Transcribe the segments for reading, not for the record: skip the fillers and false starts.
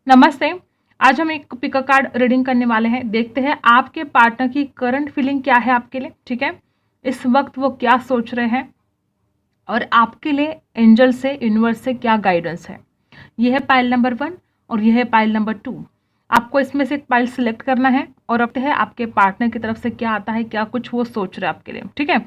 नमस्ते। आज हम एक पिक कार्ड रीडिंग करने वाले हैं। देखते हैं आपके पार्टनर की करंट फीलिंग क्या है आपके लिए। ठीक है, इस वक्त वो क्या सोच रहे हैं और आपके लिए एंजल से, यूनिवर्स से क्या गाइडेंस है। यह है पाइल नंबर 1 और यह है पाइल नंबर 2। आपको इसमें से एक पाइल सिलेक्ट करना है और अब है आपके पार्टनर की तरफ से क्या आता है, क्या कुछ वो सोच रहे हैं आपके लिए। ठीक है,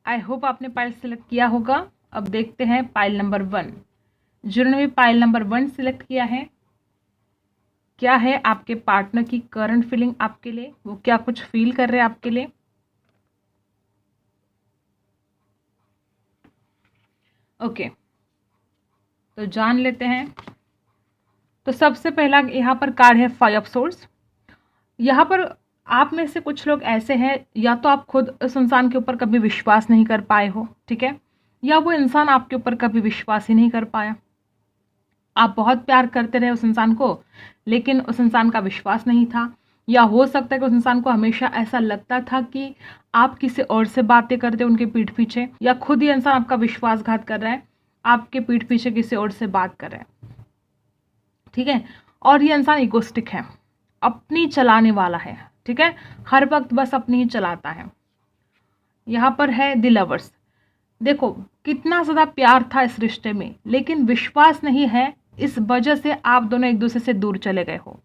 आई होप आपने पाइल सिलेक्ट किया होगा। अब देखते हैं पाइल नंबर 1। जिन्होंने भी पाइल नंबर 1 सिलेक्ट किया है, क्या है आपके पार्टनर की करंट फीलिंग आपके लिए, वो क्या कुछ फील कर रहे हैं आपके लिए। ओके, तो जान लेते हैं। तो सबसे पहला यहाँ पर कार्ड है 5 ऑफ सोर्स। यहाँ पर आप में से कुछ लोग ऐसे हैं, या तो आप खुद उस इंसान के ऊपर कभी विश्वास नहीं कर पाए हो, ठीक है, या वो इंसान आपके ऊपर कभी विश्वास ही नहीं कर पाया। आप बहुत प्यार करते रहे उस इंसान को, लेकिन उस इंसान का विश्वास नहीं था। या हो सकता है कि उस इंसान को हमेशा ऐसा लगता था कि आप किसी और से बातें करते उनके पीठ पीछे, या खुद ही इंसान आपका विश्वासघात कर रहा है, आपके पीठ पीछे किसी और से बात कर रहा है। ठीक है, और ये इंसान इगोस्टिक है, अपनी चलाने वाला है। ठीक है, हर वक्त बस अपनी ही चलाता है। यहाँ पर है द लवर्स। देखो कितना ज़्यादा प्यार था इस रिश्ते में, लेकिन विश्वास नहीं है, इस वजह से आप दोनों एक दूसरे से दूर चले गए हो।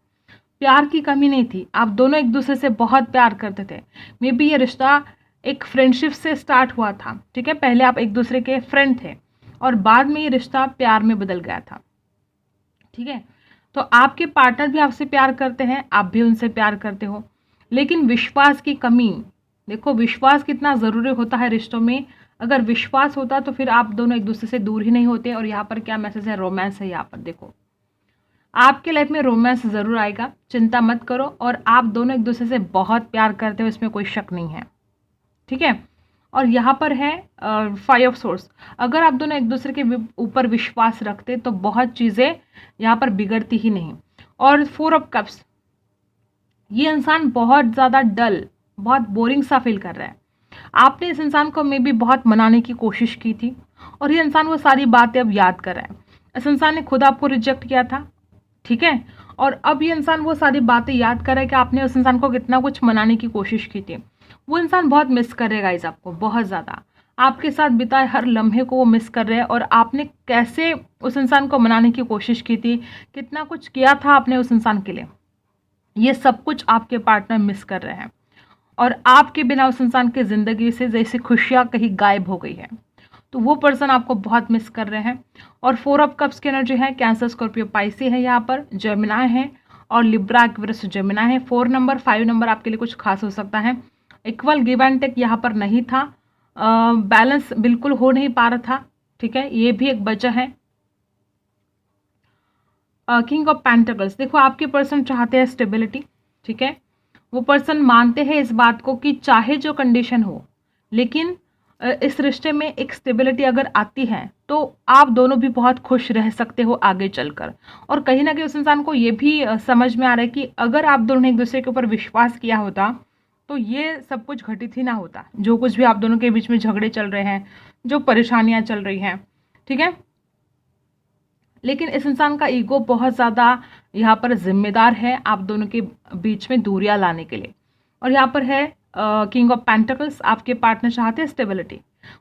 प्यार की कमी नहीं थी, आप दोनों एक दूसरे से बहुत प्यार करते थे। मे बी ये रिश्ता एक फ्रेंडशिप से स्टार्ट हुआ था। ठीक है, पहले आप एक दूसरे के फ्रेंड थे और बाद में ये रिश्ता प्यार में बदल गया था। ठीक है, तो आपके पार्टनर भी आपसे प्यार करते हैं, आप भी उनसे प्यार करते हो, लेकिन विश्वास की कमी। देखो विश्वास कितना ज़रूरी होता है रिश्तों में। अगर विश्वास होता तो फिर आप दोनों एक दूसरे से दूर ही नहीं होते। और यहाँ पर क्या मैसेज है, रोमांस है। यहाँ पर देखो आपके लाइफ में रोमांस ज़रूर आएगा, चिंता मत करो। और आप दोनों एक दूसरे से बहुत प्यार करते हो, इसमें कोई शक नहीं है। ठीक है, और यहाँ पर है 5 ऑफ सोर्स। अगर आप दोनों एक दूसरे के ऊपर विश्वास रखते तो बहुत चीज़ें यहाँ पर बिगड़ती ही नहीं। और 4 ऑफ कप्स, ये इंसान बहुत ज़्यादा डल, बहुत बोरिंग सा फील कर रहा है। आपने इस इंसान को मे बी बहुत मनाने की कोशिश की थी और ये इंसान वो सारी बातें अब याद कर रहा है। इस इंसान ने खुद आपको रिजेक्ट किया था। ठीक है, और अब ये इंसान वो सारी बातें याद कर रहा है कि आपने उस इंसान को कितना कुछ मनाने की कोशिश की थी। वो इंसान बहुत मिस कर रहेगा इस आपको, बहुत ज़्यादा। आपके साथ बिताए हर लम्हे को वो मिस कर रहे हैं, और आपने कैसे उस इंसान को मनाने की कोशिश की थी, कितना कुछ किया था आपने उस इंसान के लिए, ये सब कुछ आपके पार्टनर मिस कर रहे हैं। और आपके बिना उस इंसान की ज़िंदगी से जैसे खुशियाँ कहीं गायब हो गई है, तो वो पर्सन आपको बहुत मिस कर रहे हैं। और 4 ऑफ कप्स की एनर्जी है कैंसर, स्कॉर्पियो, पाइसी है, यहाँ पर जेमिनाई है और लिब्रा, एक्वेरियस, जेमिनाई है। 4 नंबर 5 नंबर आपके लिए कुछ खास हो सकता है। इक्वल गिव एंड टेक यहाँ पर नहीं था, बैलेंस बिल्कुल हो नहीं पा रहा था। ठीक है, ये भी एक वजह है। किंग ऑफ पेंटिकल्स, देखो आपके पर्सन चाहते हैं स्टेबिलिटी। ठीक है, वो पर्सन मानते हैं इस बात को कि चाहे जो कंडीशन हो, लेकिन इस रिश्ते में एक स्टेबिलिटी अगर आती है तो आप दोनों भी बहुत खुश रह सकते हो आगे चलकर। और कहीं ना कहीं उस इंसान को ये भी समझ में आ रहा है कि अगर आप दोनों ने एक दूसरे के ऊपर विश्वास किया होता तो ये सब कुछ घटित ही ना होता, जो कुछ भी आप दोनों के बीच में झगड़े चल रहे हैं, जो परेशानियां चल रही हैं। ठीक है, लेकिन इस इंसान का ईगो बहुत ज़्यादा यहाँ पर जिम्मेदार है आप दोनों के बीच में दूरियां लाने के लिए। और यहाँ पर है किंग ऑफ पेंटिकल्स, आपके पार्टनर चाहते हैं स्टेबिलिटी।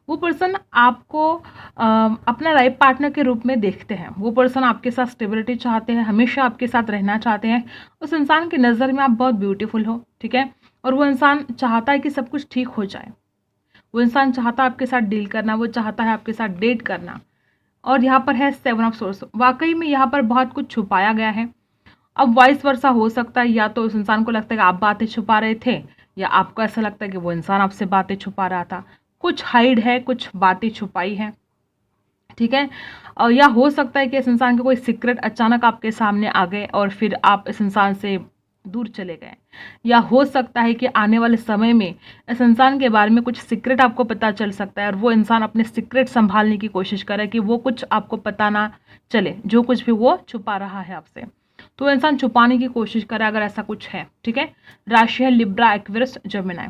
वो पर्सन आपको अपना लाइफ पार्टनर के रूप में देखते हैं। वो पर्सन आपके साथ स्टेबिलिटी चाहते हैं, हमेशा आपके साथ रहना चाहते हैं। उस इंसान की नज़र में आप बहुत ब्यूटीफुल हो। ठीक है, और वो इंसान चाहता है कि सब कुछ ठीक हो जाए। वो इंसान चाहता है आपके साथ डील करना, वो चाहता है आपके साथ डेट करना। और यहाँ पर है 7 ऑफ सोर्स। वाकई में यहाँ पर बहुत कुछ छुपाया गया है। अब वाइस वर्सा हो सकता है, या तो उस इंसान को लगता है कि आप बातें छुपा रहे थे, या आपको ऐसा लगता है कि वो इंसान आपसे बातें छुपा रहा था। कुछ हाइड है, कुछ बातें छुपाई है। ठीक है, और या हो सकता है कि इस इंसान के कोई सीक्रेट अचानक आपके सामने आ गए और फिर आप इस इंसान से दूर चले गए, या हो सकता है कि आने वाले समय में इस इंसान के बारे में कुछ सीक्रेट आपको पता चल सकता है और वो इंसान अपने सीक्रेट संभालने की कोशिश करे कि वो कुछ आपको पता ना चले, जो कुछ भी वो छुपा रहा है आपसे, तो वो इंसान छुपाने की कोशिश करे अगर ऐसा कुछ है। ठीक है, राशि है लिब्रा, एक्वेरियस, जेमिनी।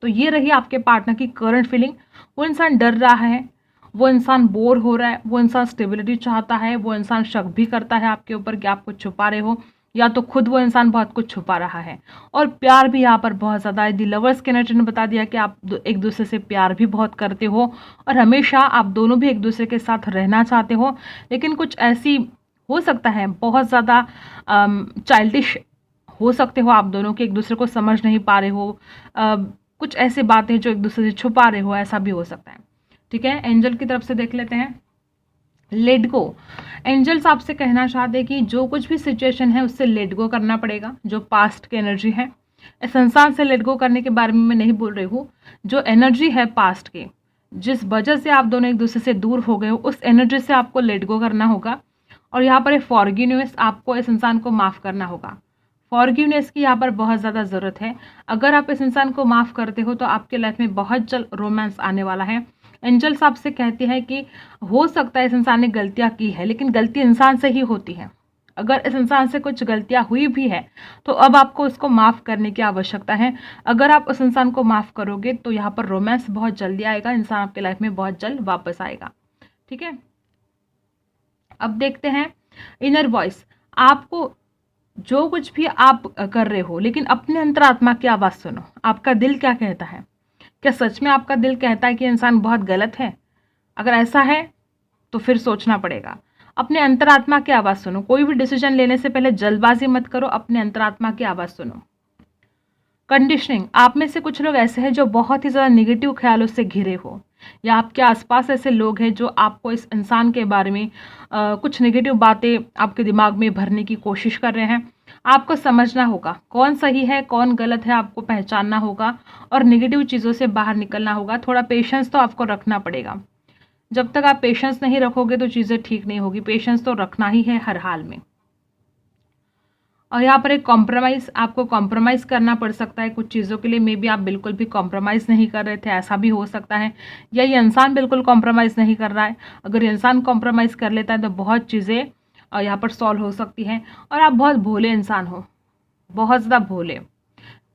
तो ये रही आपके पार्टनर की करंट फीलिंग। वो इंसान डर रहा है, वो इंसान बोर हो रहा है, वो इंसान स्टेबिलिटी चाहता है, वो इंसान शक भी करता है आपके ऊपर कि आप कुछ छुपा रहे हो, या तो खुद वो इंसान बहुत कुछ छुपा रहा है। और प्यार भी यहाँ पर बहुत ज़्यादा है। दी लवर्स के एनर्जी ने बता दिया कि आप एक दूसरे से प्यार भी बहुत करते हो और हमेशा आप दोनों भी एक दूसरे के साथ रहना चाहते हो, लेकिन कुछ ऐसी हो सकता है बहुत ज़्यादा चाइल्डिश हो सकते हो आप दोनों के, एक दूसरे को समझ नहीं पा रहे हो, कुछ ऐसी बातें जो एक दूसरे से छुपा रहे हो, ऐसा भी हो सकता है। ठीक है, एंजल की तरफ से देख लेते हैं। Let go. एंजल्स आपसे कहना चाहते हैं कि जो कुछ भी सिचुएशन है उससे लेट गो करना पड़ेगा। जो पास्ट की एनर्जी है, इस इंसान से लेट गो करने के बारे में मैं नहीं बोल रही हूँ, जो एनर्जी है पास्ट की, जिस वजह से आप दोनों एक दूसरे से दूर हो गए हो, उस एनर्जी से आपको लेट गो करना होगा। और यहाँ पर फॉरगिवनेस, आपको इस इंसान को माफ़ करना होगा। फॉरगिवनेस की यहाँ पर बहुत ज़्यादा ज़रूरत है। अगर आप इस इंसान को माफ़ करते हो तो आपके लाइफ में बहुत जल्द रोमांस आने वाला है। एंजल्स आपसे कहते हैं कि हो सकता है इस इंसान ने गलतियाँ की है, लेकिन गलती इंसान से ही होती है। अगर इस इंसान से कुछ गलतियाँ हुई भी है तो अब आपको उसको माफ़ करने की आवश्यकता है। अगर आप उस इंसान को माफ़ करोगे तो यहाँ पर रोमांस बहुत जल्दी आएगा, इंसान आपके लाइफ में बहुत जल्द वापस आएगा। ठीक है, अब देखते हैं इनर वॉइस। आपको जो कुछ भी आप कर रहे हो, लेकिन अपने अंतरात्मा की आवाज़ सुनो। आपका दिल क्या कहता है? क्या सच में आपका दिल कहता है कि इंसान बहुत गलत है? अगर ऐसा है तो फिर सोचना पड़ेगा। अपने अंतरात्मा की आवाज़ सुनो। कोई भी डिसीजन लेने से पहले जल्दबाजी मत करो, अपने अंतरात्मा की आवाज़ सुनो। कंडीशनिंग। आप में से कुछ लोग ऐसे हैं जो बहुत ही ज़्यादा निगेटिव ख्यालों से घिरे हो, या आपके आसपास ऐसे लोग हैं जो आपको इस इंसान के बारे में कुछ नेगेटिव बातें आपके दिमाग में भरने की कोशिश कर रहे हैं। आपको समझना होगा कौन सही है कौन गलत है, आपको पहचानना होगा और नेगेटिव चीज़ों से बाहर निकलना होगा। थोड़ा पेशेंस तो आपको रखना पड़ेगा। जब तक आप पेशेंस नहीं रखोगे तो चीज़ें ठीक नहीं होगी। पेशेंस तो रखना ही है हर हाल में। और यहाँ पर एक कॉम्प्रोमाइज़, आपको कॉम्प्रोमाइज़ करना पड़ सकता है कुछ चीज़ों के लिए। मे बी आप बिल्कुल भी कॉम्प्रोमाइज़ नहीं कर रहे थे, ऐसा भी हो सकता है, या ये इंसान बिल्कुल कॉम्प्रोमाइज़ नहीं कर रहा है। अगर इंसान कॉम्प्रोमाइज़ कर लेता है तो बहुत चीज़ें यहाँ पर सॉल्व हो सकती हैं। और आप बहुत भोले इंसान हो, बहुत ज़्यादा भोले।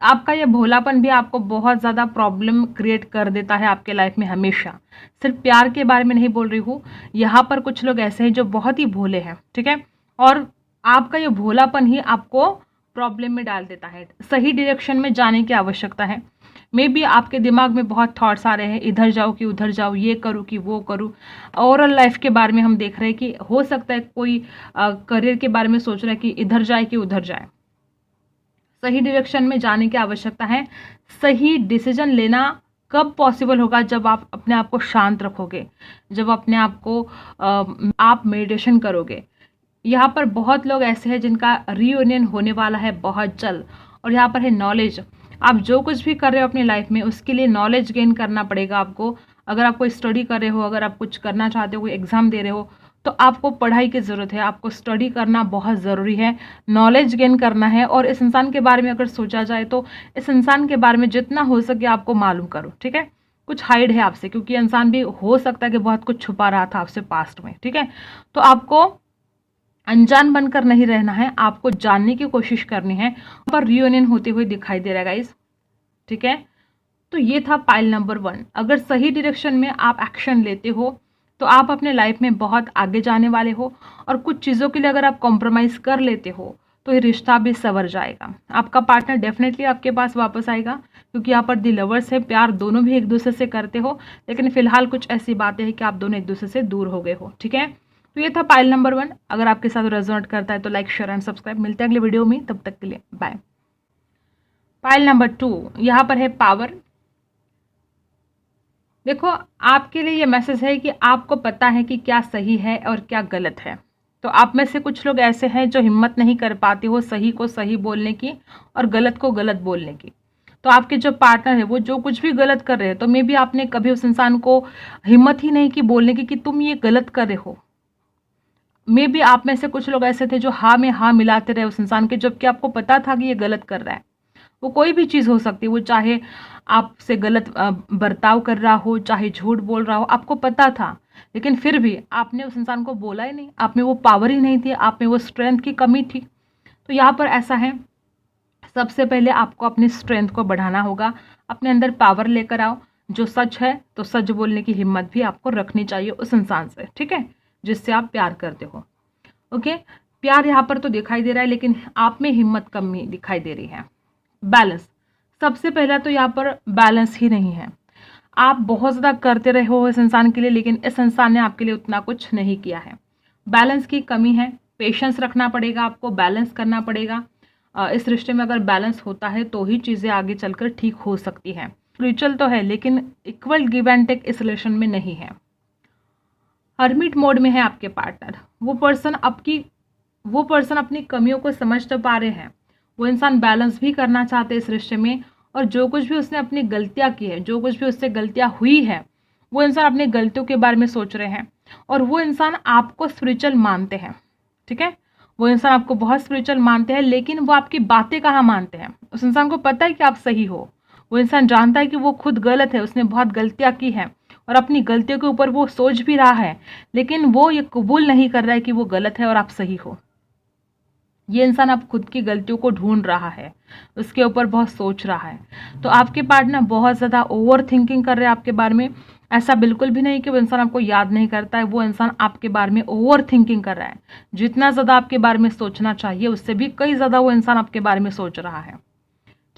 आपका ये भोलापन भी आपको बहुत ज़्यादा प्रॉब्लम क्रिएट कर देता है आपके लाइफ में हमेशा। सिर्फ प्यार के बारे में नहीं बोल रही हूँ, यहाँ पर कुछ लोग ऐसे हैं जो बहुत ही भोले हैं। ठीक है, और आपका ये भोलापन ही आपको प्रॉब्लम में डाल देता है। सही डायरेक्शन में जाने की आवश्यकता है। मे बी आपके दिमाग में बहुत थॉट्स आ रहे हैं, इधर जाओ कि उधर जाओ, ये करूँ कि वो करूँ। ओवरऑल लाइफ के बारे में हम देख रहे हैं कि हो सकता है कोई करियर के बारे में सोच रहा है कि इधर जाए कि उधर जाए। सही डायरेक्शन में जाने की आवश्यकता है। सही डिसीजन लेना कब पॉसिबल होगा? जब आप अपने आप को शांत रखोगे, जब अपने आप को आप मेडिटेशन करोगे। यहाँ पर बहुत लोग ऐसे हैं जिनका रीयूनियन होने वाला है बहुत जल्द। और यहाँ पर है नॉलेज। आप जो कुछ भी कर रहे हो अपनी लाइफ में उसके लिए नॉलेज गेन करना पड़ेगा आपको। अगर आप कोई स्टडी कर रहे हो, अगर आप कुछ करना चाहते हो, कोई एग्ज़ाम दे रहे हो, तो आपको पढ़ाई की ज़रूरत है। आपको स्टडी करना बहुत ज़रूरी है, नॉलेज गेन करना है। और इस इंसान के बारे में अगर सोचा जाए तो इस इंसान के बारे में जितना हो सके आपको मालूम करो। ठीक है, कुछ हाइड है आपसे, क्योंकि इंसान भी हो सकता है कि बहुत कुछ छुपा रहा था आपसे पास्ट में। ठीक है, तो आपको अनजान बनकर नहीं रहना है, आपको जानने की कोशिश करनी है। पर रियूनियन होते हुए दिखाई दे रहा है गाइस। ठीक है, तो ये था पाइल नंबर 1। अगर सही डायरेक्शन में आप एक्शन लेते हो तो आप अपने लाइफ में बहुत आगे जाने वाले हो। और कुछ चीज़ों के लिए अगर आप कॉम्प्रोमाइज़ कर लेते हो तो ये रिश्ता भी संवर जाएगा। आपका पार्टनर डेफिनेटली आपके पास वापस आएगा, क्योंकि यहाँ पर दी लवर्स है, प्यार दोनों भी एक दूसरे से करते हो। लेकिन फिलहाल कुछ ऐसी बातें हैं कि आप दोनों एक दूसरे से दूर हो गए हो। ठीक है, तो ये था पाइल नंबर 1। अगर आपके साथ रेजोनेट करता है तो लाइक, शेयर एंड सब्सक्राइब। मिलते हैं अगले वीडियो में, तब तक के लिए बाय। पाइल नंबर 2, यहाँ पर है पावर। देखो, आपके लिए ये मैसेज है कि आपको पता है कि क्या सही है और क्या गलत है। तो आप में से कुछ लोग ऐसे हैं जो हिम्मत नहीं कर पाते हो सही को सही बोलने की और गलत को गलत बोलने की। तो आपके जो पार्टनर है वो जो कुछ भी गलत कर रहे हैं, तो मे बी आपने कभी उस इंसान को हिम्मत ही नहीं की बोलने की कि तुम ये गलत कर रहे हो। मे भी आप में से कुछ लोग ऐसे थे जो हाँ में हाँ मिलाते रहे उस इंसान के, जबकि आपको पता था कि ये गलत कर रहा है। वो कोई भी चीज़ हो सकती है, वो चाहे आपसे गलत बर्ताव कर रहा हो, चाहे झूठ बोल रहा हो, आपको पता था, लेकिन फिर भी आपने उस इंसान को बोला ही नहीं। आप में वो पावर ही नहीं थी, आप में वो स्ट्रेंथ की कमी थी। तो यहाँ पर ऐसा है, सबसे पहले आपको अपनी स्ट्रेंथ को बढ़ाना होगा, अपने अंदर पावर लेकर आओ। जो सच है तो सच बोलने की हिम्मत भी आपको रखनी चाहिए उस इंसान से, ठीक है, जिससे आप प्यार करते हो। ओके, प्यार यहाँ पर तो दिखाई दे रहा है, लेकिन आप में हिम्मत कमी दिखाई दे रही है। बैलेंस, सबसे पहला तो यहाँ पर बैलेंस ही नहीं है। आप बहुत ज़्यादा करते रहे हो इस इंसान के लिए, लेकिन इस इंसान ने आपके लिए उतना कुछ नहीं किया है। बैलेंस की कमी है, पेशेंस रखना पड़ेगा, आपको बैलेंस करना पड़ेगा। इस रिश्ते में अगर बैलेंस होता है तो ही चीज़ें आगे चलकर ठीक हो सकती हैं। स्पिरिचुअल तो है, लेकिन इक्वल गिव एंड टेक इस रिलेशन में नहीं है। हर्मिट मोड में है आपके पार्टनर। वो पर्सन अपनी कमियों को समझ तो पा रहे हैं, वो इंसान बैलेंस भी करना चाहते हैं इस रिश्ते में, और जो कुछ भी उसने अपनी गलतियां की है, जो कुछ भी उससे गलतियां हुई है, वो इंसान अपनी गलतियों के बारे में सोच रहे हैं। और वो इंसान आपको स्पिरिचुअल मानते हैं, ठीक है, वो इंसान आपको बहुत स्पिरिचुअल मानते हैं, लेकिन वो आपकी बातें कहाँ मानते हैं। उस इंसान को पता है कि आप सही हो, वो इंसान जानता है कि वो खुद गलत है, उसने बहुत गलतियां की हैं, और अपनी गलतियों के ऊपर वो सोच भी रहा है, लेकिन वो ये कबूल नहीं कर रहा है कि वो गलत है और आप सही हो। ये इंसान अब खुद की गलतियों को ढूंढ रहा है, उसके ऊपर बहुत सोच रहा है। तो आपके पार्टनर बहुत ज़्यादा ओवर थिंकिंग कर रहे हैं आपके बारे में। ऐसा बिल्कुल भी नहीं कि वो इंसान आपको याद नहीं करता है, वो इंसान आपके बारे में ओवर थिंकिंग कर रहा है। जितना ज़्यादा आपके बारे में सोचना चाहिए, उससे भी कई ज़्यादा वो इंसान आपके बारे में सोच रहा है,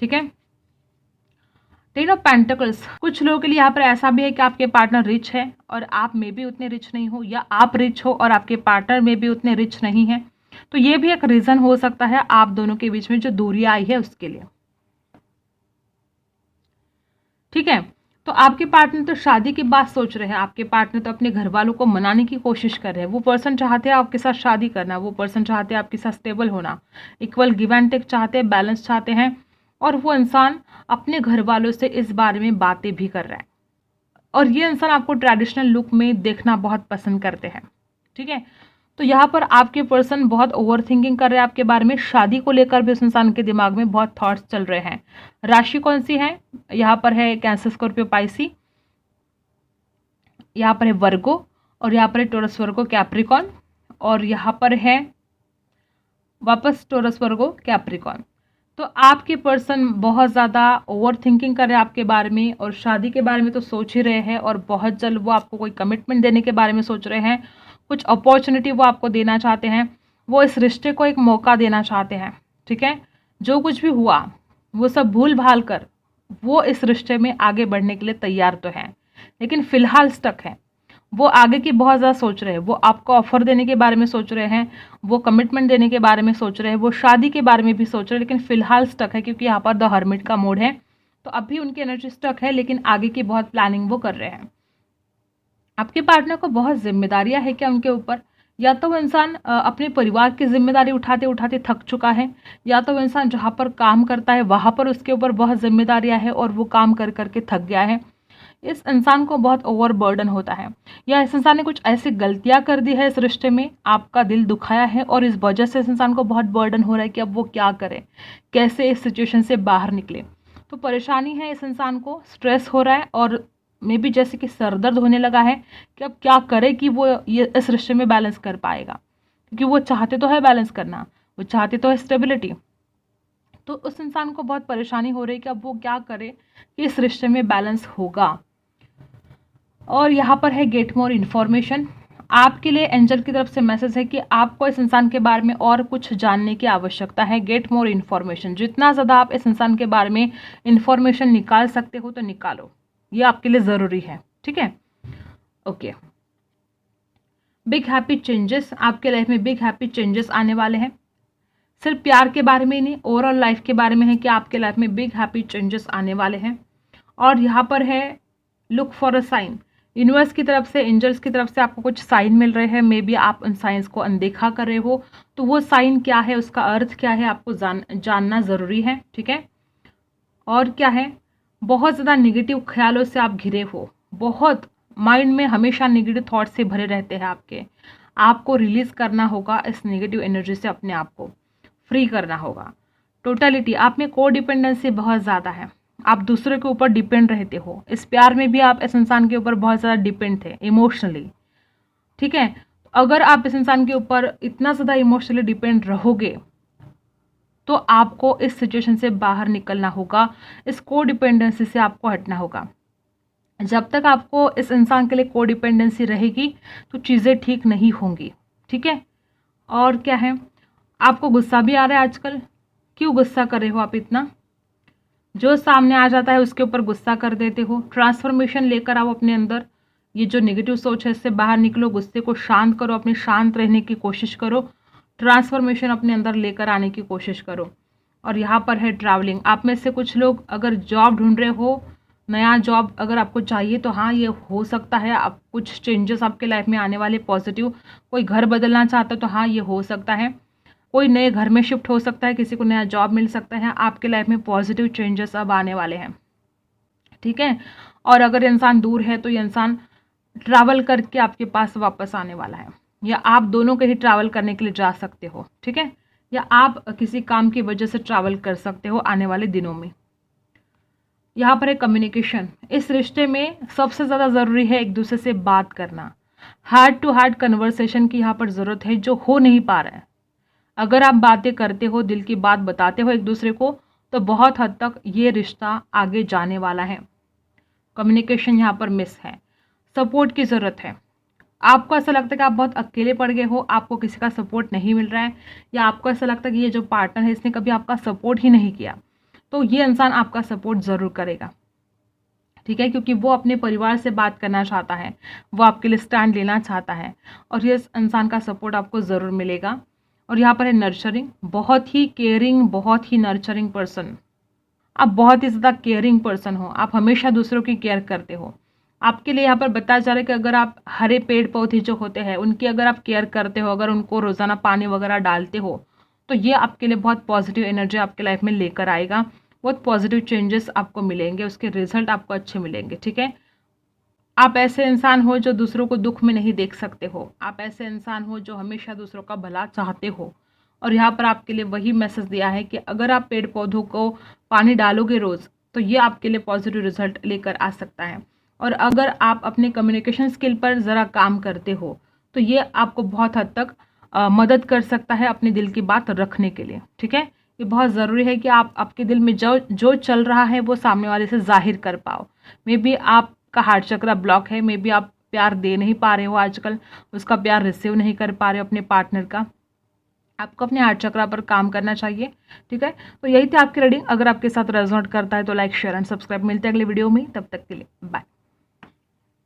ठीक है। टेन ऑफ पेंटिकल्स, कुछ लोगों के लिए यहाँ पर ऐसा भी है कि आपके पार्टनर रिच है और आप में भी उतने रिच नहीं हो, या आप रिच हो और आपके पार्टनर में भी उतने रिच नहीं है। तो ये भी एक रीज़न हो सकता है आप दोनों के बीच में जो दूरी आई है उसके लिए, ठीक है। तो आपके पार्टनर तो शादी की बात सोच रहे हैं, आपके पार्टनर तो अपने घर वालों को मनाने की कोशिश कर रहे हैं। वो पर्सन चाहते हैं आपके साथ शादी करना, वो पर्सन चाहते हैं आपके साथ स्टेबल होना, इक्वल गिव एंड टेक चाहते हैं, बैलेंस चाहते हैं। और वो इंसान अपने घर वालों से इस बारे में बातें भी कर रहा है, और ये इंसान आपको ट्रेडिशनल लुक में देखना बहुत पसंद करते हैं, ठीक है। तो यहाँ पर आपके पर्सन बहुत ओवर थिंकिंग कर रहे हैं आपके बारे में, शादी को लेकर भी उस इंसान के दिमाग में बहुत थॉट्स चल रहे हैं। राशि कौन सी है, यहाँ पर है कैंसर, स्कॉर्पियो, पाइसी, यहाँ पर है वर्गो, और यहाँ पर है टोरस, वर्गो, कैप्रिकॉन, और यहाँ पर है वापस टोरस, वर्गो, कैप्रिकॉन। तो आपके पर्सन बहुत ज़्यादा ओवर थिंकिंग कर रहे हैं आपके बारे में, और शादी के बारे में तो सोच ही रहे हैं, और बहुत जल्द वो आपको कोई कमिटमेंट देने के बारे में सोच रहे हैं, कुछ अपॉर्चुनिटी वो आपको देना चाहते हैं, वो इस रिश्ते को एक मौका देना चाहते हैं, ठीक है। जो कुछ भी हुआ वो सब भूल भाल कर वो इस रिश्ते में आगे बढ़ने के लिए तैयार तो हैं, लेकिन फ़िलहाल स्टक है। वो आगे की बहुत ज़्यादा सोच रहे हैं, वो आपको ऑफर देने के बारे में सोच रहे हैं, वो कमिटमेंट देने के बारे में सोच रहे हैं, वो शादी के बारे में भी सोच रहे हैं, लेकिन फ़िलहाल स्टक है, क्योंकि यहाँ पर द हर्मिट का मोड है। तो अभी उनकी एनर्जी स्टक है, लेकिन आगे की बहुत प्लानिंग वो कर रहे हैं। आपके पार्टनर को बहुत जिम्मेदारियां है क्या उनके ऊपर, या तो वो इंसान अपने परिवार की जिम्मेदारी उठाते उठाते थक चुका है, या तो वो इंसान जहाँ पर काम करता है वहाँ पर उसके ऊपर बहुत जिम्मेदारियां है और वो काम कर करके थक गया है। इस इंसान को बहुत ओवर बर्डन होता है, या इस इंसान ने कुछ ऐसी गलतियां कर दी है इस रिश्ते में, आपका दिल दुखाया है, और इस वजह से इस इंसान को बहुत बर्डन हो रहा है कि अब वो क्या करे, कैसे इस सिचुएशन से बाहर निकले। तो परेशानी है इस इंसान को, स्ट्रेस हो रहा है, और मे बी जैसे कि सरदर्द होने लगा है कि अब क्या करे कि वो ये इस रिश्ते में बैलेंस कर पाएगा, क्योंकि वो चाहते तो है बैलेंस करना, वो चाहते तो है स्टेबिलिटी। तो उस इंसान को बहुत परेशानी हो रही है कि अब वो क्या करे कि इस रिश्ते में बैलेंस होगा। और यहाँ पर है गेट मोर इन्फॉर्मेशन। आपके लिए एंजल की तरफ से मैसेज है कि आपको इस इंसान के बारे में और कुछ जानने की आवश्यकता है। गेट मोर इन्फॉर्मेशन, जितना ज़्यादा आप इस इंसान के बारे में इन्फॉर्मेशन निकाल सकते हो तो निकालो, ये आपके लिए ज़रूरी है, ठीक है। ओके, बिग हैप्पी चेंजेस, आपके लाइफ में बिग हैप्पी चेंजेस आने वाले हैं। सिर्फ प्यार के बारे में ही नहीं, ओवरऑल लाइफ के बारे में है कि आपके लाइफ में बिग हैप्पी चेंजेस आने वाले हैं। और यहाँ पर है look for a sign, universe की तरफ से, एंजल्स की तरफ से आपको कुछ साइन मिल रहे हैं। मे बी आप उन साइंस को अनदेखा कर रहे हो, तो वो साइन क्या है, उसका अर्थ क्या है, आपको जानना ज़रूरी है, ठीक है। और क्या है, बहुत ज़्यादा निगेटिव ख्यालों से आप घिरे हो, बहुत माइंड में हमेशा निगेटिव थॉट से भरे रहते हैं आपके। आपको रिलीज़ करना होगा, इस नेगेटिव एनर्जी से अपने आप को फ्री करना होगा। टोटलिटी, आप में को डिपेंडेंसी बहुत ज़्यादा है, आप दूसरे के ऊपर डिपेंड रहते हो। इस प्यार में भी आप इस इंसान के ऊपर बहुत ज़्यादा डिपेंड थे इमोशनली, ठीक है। अगर आप इस इंसान के ऊपर इतना ज़्यादा इमोशनली डिपेंड रहोगे तो आपको इस सिचुएशन से बाहर निकलना होगा, इस को डिपेंडेंसी से आपको हटना होगा। जब तक आपको इस इंसान के लिए को डिपेंडेंसी रहेगी तो चीज़ें ठीक नहीं होंगी, ठीक है। और क्या है, आपको गुस्सा भी आ रहा है आजकल, क्यों गुस्सा कर रहे हो आप इतना? जो सामने आ जाता है उसके ऊपर गुस्सा कर देते हो। ट्रांसफॉर्मेशन लेकर आओ अपने अंदर, ये जो नेगेटिव सोच है इससे बाहर निकलो, गुस्से को शांत करो, अपने शांत रहने की कोशिश करो, ट्रांसफॉर्मेशन अपने अंदर लेकर आने की कोशिश करो। और यहाँ पर है ट्रैवलिंग, आप में से कुछ लोग अगर जॉब ढूंढ रहे हो, नया जॉब अगर आपको चाहिए तो हाँ ये हो सकता है, आप कुछ चेंजेस आपके लाइफ में आने वाले पॉजिटिव। कोई घर बदलना चाहता है तो हाँ ये हो सकता है, कोई नए घर में शिफ्ट हो सकता है, किसी को नया जॉब मिल सकता है, आपके लाइफ में पॉजिटिव चेंजेस अब आने वाले हैं, ठीक है। और अगर इंसान दूर है तो ये इंसान ट्रैवल करके आपके पास वापस आने वाला है, या आप दोनों के ही ट्रैवल करने के लिए जा सकते हो, ठीक है, या आप किसी काम की वजह से ट्रैवल कर सकते हो आने वाले दिनों में। यहाँ पर है कम्युनिकेशन, इस रिश्ते में सबसे ज़्यादा ज़रूरी है एक दूसरे से बात करना, हार्ट टू हार्ट कन्वर्सेशन की यहाँ पर ज़रूरत है, जो हो नहीं पा रहा है। अगर आप बातें करते हो, दिल की बात बताते हो एक दूसरे को, तो बहुत हद तक ये रिश्ता आगे जाने वाला है। कम्युनिकेशन यहाँ पर मिस है। सपोर्ट की ज़रूरत है, आपको ऐसा लगता है कि आप बहुत अकेले पड़ गए हो, आपको किसी का सपोर्ट नहीं मिल रहा है, या आपको ऐसा लगता है कि ये जो पार्टनर है इसने कभी आपका सपोर्ट ही नहीं किया, तो ये इंसान आपका सपोर्ट ज़रूर करेगा, ठीक है, क्योंकि वो अपने परिवार से बात करना चाहता है, वो आपके लिए स्टैंड लेना चाहता है, और ये इंसान का सपोर्ट आपको ज़रूर मिलेगा। और यहाँ पर है नर्चरिंग, बहुत ही केयरिंग, बहुत ही नर्चरिंग पर्सन, आप बहुत ही ज़्यादा केयरिंग पर्सन हो, आप हमेशा दूसरों की केयर करते हो। आपके लिए यहाँ पर बताया जा रहा है कि अगर आप हरे पेड़ पौधे जो होते हैं उनकी अगर आप केयर करते हो, अगर उनको रोज़ाना पानी वगैरह डालते हो, तो ये आपके लिए बहुत पॉजिटिव एनर्जी आपके लाइफ में लेकर आएगा, बहुत पॉजिटिव चेंजेस आपको मिलेंगे, उसके रिजल्ट आपको अच्छे मिलेंगे, ठीक है। आप ऐसे इंसान हो जो दूसरों को दुख में नहीं देख सकते हो, आप ऐसे इंसान हो जो हमेशा दूसरों का भला चाहते हो। और यहाँ पर आपके लिए वही मैसेज दिया है कि अगर आप पेड़ पौधों को पानी डालोगे रोज़, तो ये आपके लिए पॉजिटिव रिजल्ट लेकर आ सकता है। और अगर आप अपने कम्युनिकेशन स्किल पर ज़रा काम करते हो तो ये आपको बहुत हद तक मदद कर सकता है अपने दिल की बात रखने के लिए, ठीक है। ये बहुत ज़रूरी है कि आप आपके दिल में जो जो चल रहा है वो सामने वाले से जाहिर कर पाओ। मे बी आपका हार्ट चक्र ब्लॉक है, मे बी आप प्यार दे नहीं पा रहे हो आजकल, उसका प्यार रिसीव नहीं कर पा रहे हो अपने पार्टनर का, आपको अपने हार्ट चक्र पर काम करना चाहिए, ठीक है। तो यही थी आपकी रीडिंग, अगर आपके साथ रेजोनेट करता है तो लाइक शेयर एंड सब्सक्राइब। मिलते हैं अगले वीडियो में, तब तक के लिए बाय।